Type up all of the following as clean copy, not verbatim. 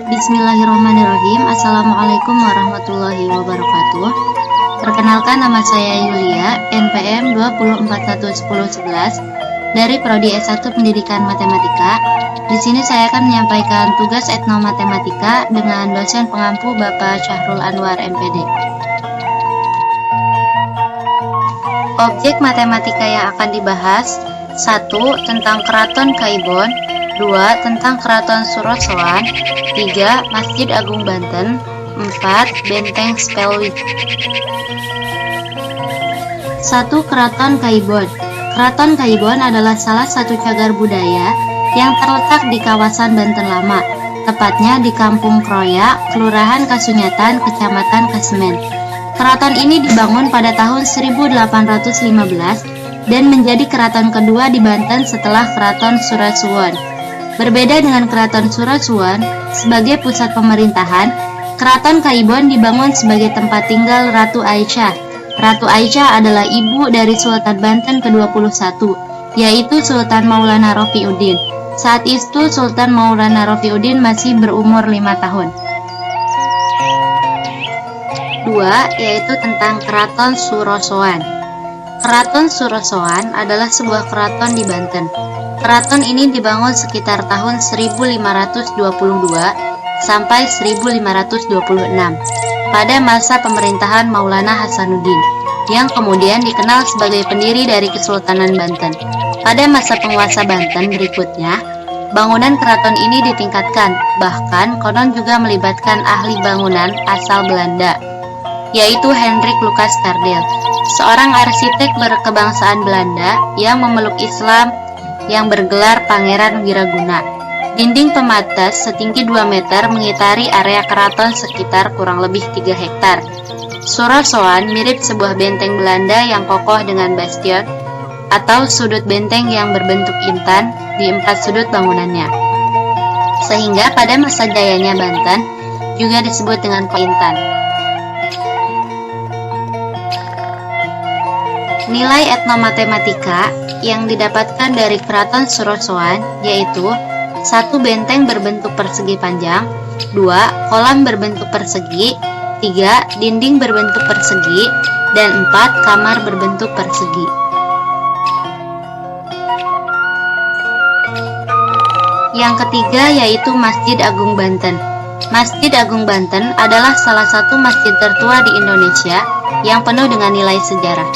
Bismillahirrahmanirrahim. Assalamualaikum warahmatullahi wabarakatuh. Perkenalkan, nama saya Yulia, NPM 2411011 dari Prodi S1 Pendidikan Matematika. Di sini saya akan menyampaikan tugas etnomatematika dengan dosen pengampu Bapak Syahrul Anwar MPD. Objek matematika yang akan dibahas: 1. Tentang Keraton Kaibon, 2. Tentang Keraton Surosoan, 3. Masjid Agung Banten, 4. Benteng Spelwijk. 1. Keraton Kaibon. Keraton Kaibon adalah salah satu cagar budaya yang terletak di kawasan Banten Lama, tepatnya di Kampung Kroya, Kelurahan Kasunyatan, Kecamatan Kasemen. Keraton ini dibangun pada tahun 1815 dan menjadi keraton kedua di Banten setelah Keraton Surasuwon. Berbeda dengan Keraton Surasuwon sebagai pusat pemerintahan, Keraton Kaibon dibangun sebagai tempat tinggal Ratu Aisyah. Ratu Aisyah adalah ibu dari Sultan Banten ke-21, yaitu Sultan Maulana Rofiuddin. Saat itu Sultan Maulana Rofiuddin masih berumur 5 tahun. 2. Yaitu tentang Keraton Surosoan. Keraton Surosoan adalah sebuah keraton di Banten. Keraton ini dibangun sekitar tahun 1522 sampai 1526 pada masa pemerintahan Maulana Hasanuddin, yang kemudian dikenal sebagai pendiri dari Kesultanan Banten. Pada masa penguasa Banten berikutnya, bangunan keraton ini ditingkatkan, bahkan konon juga melibatkan ahli bangunan asal Belanda, yaitu Hendrik Lucas Cardel, seorang arsitek berkebangsaan Belanda yang memeluk Islam yang bergelar Pangeran Wiraguna. Dinding pematas setinggi 2 meter mengitari area keraton sekitar kurang lebih 3 hektar. Surosoan mirip sebuah benteng Belanda yang kokoh dengan bastion atau sudut benteng yang berbentuk intan di 4 sudut bangunannya, sehingga pada masa jayanya Banten juga disebut dengan Kointan. Nilai etnomatematika yang didapatkan dari Keraton Surosoan yaitu: 1. Benteng berbentuk persegi panjang, 2. Kolam berbentuk persegi, 3. Dinding berbentuk persegi, dan 4. Kamar berbentuk persegi. Yang ketiga yaitu Masjid Agung Banten. Masjid Agung Banten adalah salah satu masjid tertua di Indonesia yang penuh dengan nilai sejarah.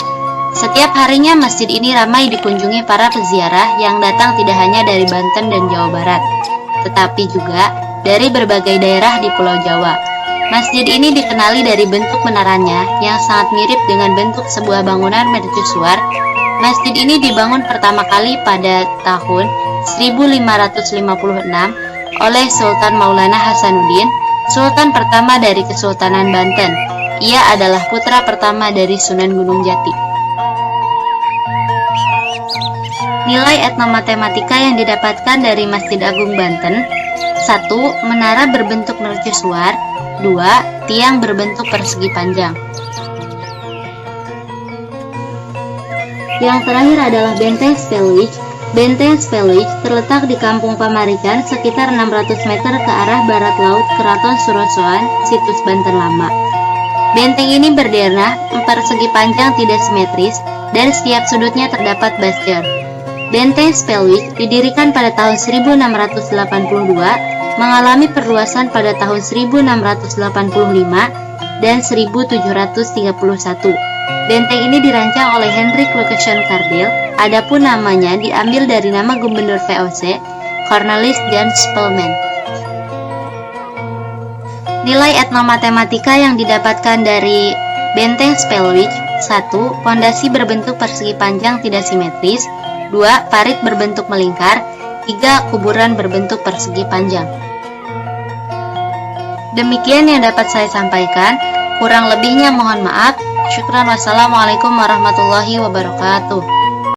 Setiap harinya masjid ini ramai dikunjungi para peziarah yang datang tidak hanya dari Banten dan Jawa Barat, tetapi juga dari berbagai daerah di Pulau Jawa. Masjid ini dikenali dari bentuk menaranya yang sangat mirip dengan bentuk sebuah bangunan mercusuar. Masjid ini dibangun pertama kali pada tahun 1556 oleh Sultan Maulana Hasanuddin, Sultan pertama dari Kesultanan Banten. Ia adalah putra pertama dari Sunan Gunung Jati. Nilai etnomatematika yang didapatkan dari Masjid Agung Banten: 1. Menara berbentuk mercusuar, 2. Tiang berbentuk persegi panjang. Yang terakhir adalah Benteng Spelwijk. Benteng Spelwijk terletak di Kampung Pamarican sekitar 600 meter ke arah barat laut Keraton Surosoan, situs Banten Lama. Benteng ini berderet persegi panjang tidak simetris dan setiap sudutnya terdapat bastion. Benteng Spelwijk didirikan pada tahun 1682, mengalami perluasan pada tahun 1685 dan 1731. Benteng ini dirancang oleh Hendrik Lucas Cardel, adapun namanya diambil dari nama Gubernur VOC, Cornelis Jan Spelman. Nilai etnomatematika yang didapatkan dari Benteng Spelwijk: 1. Pondasi berbentuk persegi panjang tidak simetris, 2. Parit berbentuk melingkar, 3. Kuburan berbentuk persegi panjang. Demikian yang dapat saya sampaikan, kurang lebihnya mohon maaf. Syukran. Wassalamualaikum warahmatullahi wabarakatuh.